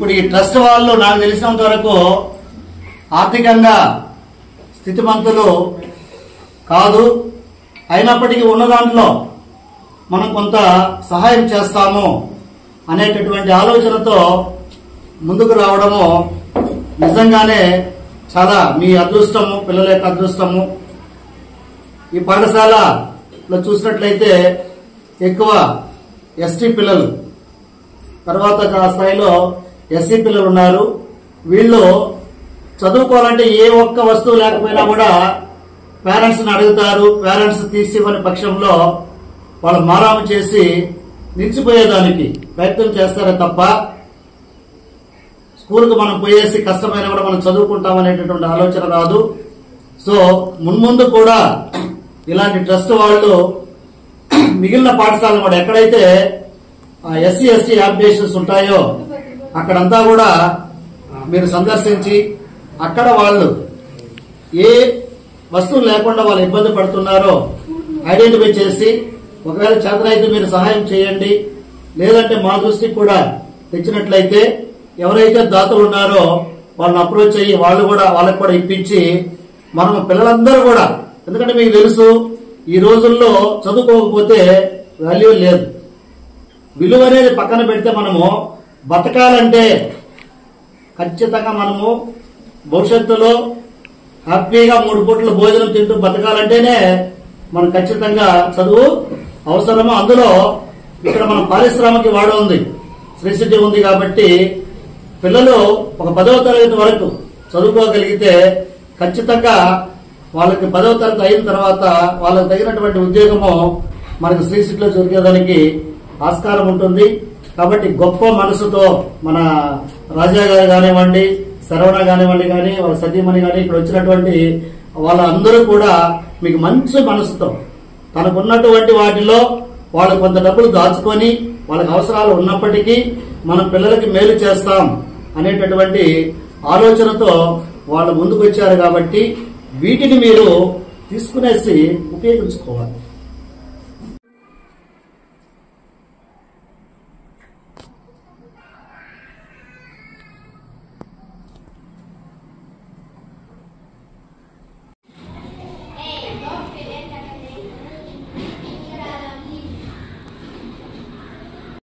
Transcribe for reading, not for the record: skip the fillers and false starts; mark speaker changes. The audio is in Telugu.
Speaker 1: ఇప్పుడు ఈ ట్రస్ట్ వాళ్ళు నాకు తెలిసినంత వరకు ఆర్థికంగా స్థితిమంతులు కాదు. అయినప్పటికీ ఉన్న దాంట్లో మనం కొంత సహాయం చేస్తాము అనేటటువంటి ఆలోచనతో ముందుకు రావడము నిజంగానే చాలా మీ అదృష్టము, పిల్లల యొక్క అదృష్టము. ఈ పాఠశాలలో చూసినట్లయితే ఎక్కువ ఎస్టీ పిల్లలు, తర్వాత స్థాయిలో ఎస్సీ పిల్లలు ఉన్నారు. వీళ్ళు చదువుకోవాలంటే ఏ ఒక్క వస్తువు లేకపోయినా కూడా పేరెంట్స్ ని అడుగుతారు. పేరెంట్స్ తీసివ్వని పక్షంలో వాళ్ళు మారాము చేసి నిలిచిపోయేదానికి ప్రయత్నం చేస్తారే తప్ప స్కూల్కి మనం పోయేసి కష్టమైనా కూడా మనం చదువుకుంటాం అనేటటువంటి ఆలోచన రాదు. సో మున్ముందు కూడా ఇలాంటి ట్రస్ట్ వాళ్ళు మిగిలిన పాఠశాలను కూడా ఎక్కడైతే ఎస్సీ ఎస్టీ అప్డేషన్స్ ఉంటాయో అక్కడంతా కూడా మీరు సందర్శించి అక్కడ వాళ్ళు ఏ వస్తువు లేకుండా వాళ్ళు ఇబ్బంది పడుతున్నారో ఐడెంటిఫై చేసి ఒకవేళ చేతనైతే మీరు సహాయం చేయండి, లేదంటే మా దృష్టికి కూడా తెచ్చినట్లయితే ఎవరైతే దాతలు ఉన్నారో వాళ్ళని అప్రోచ్ అయ్యి వాళ్ళకు కూడా ఇప్పించి మనం పిల్లలందరూ కూడా, ఎందుకంటే మీకు తెలుసు ఈ రోజుల్లో చదువుకోకపోతే వాల్యూ లేదు. విలువ అనేది పక్కన పెడితే మనము బతకాలంటే ఖచ్చితంగా మనము భవిష్యత్తులో హ్యాపీగా 3 పూట్ల భోజనం తింటూ బతకాలంటేనే మనం ఖచ్చితంగా చదువు అవసరము. అందులో ఇక్కడ మనం పారిశ్రామిక వాడ ఉంది, శ్రీ సిటీ ఉంది కాబట్టి పిల్లలు ఒక 10వ తరగతి వరకు చదువుకోగలిగితే ఖచ్చితంగా వాళ్ళకి 10వ తరగతి అయిన తర్వాత వాళ్ళకి తగినటువంటి ఉద్యోగము మనకి శ్రీ సిటీలో దొరికేదానికి ఆస్కారం ఉంటుంది. కాబట్టి గొప్ప మనసుతో మన రాజా గారు కానివ్వండి, శరవణ కానివ్వండి, కానీ వాళ్ళ సతీమణి కానీ ఇక్కడ వచ్చినటువంటి వాళ్ళందరూ కూడా మీకు మంచి మనసుతో తనకున్నటువంటి వాటిలో వాళ్ళు కొంత డబ్బులు దాచుకొని వాళ్ళకి అవసరాలు ఉన్నప్పటికీ మన పిల్లలకి మేలు చేస్తాం అనేటటువంటి ఆలోచనతో వాళ్ళు ముందుకు వచ్చారు. కాబట్టి వీటిని మీరు తీసుకునేసి ఉపయోగించుకోవాలి.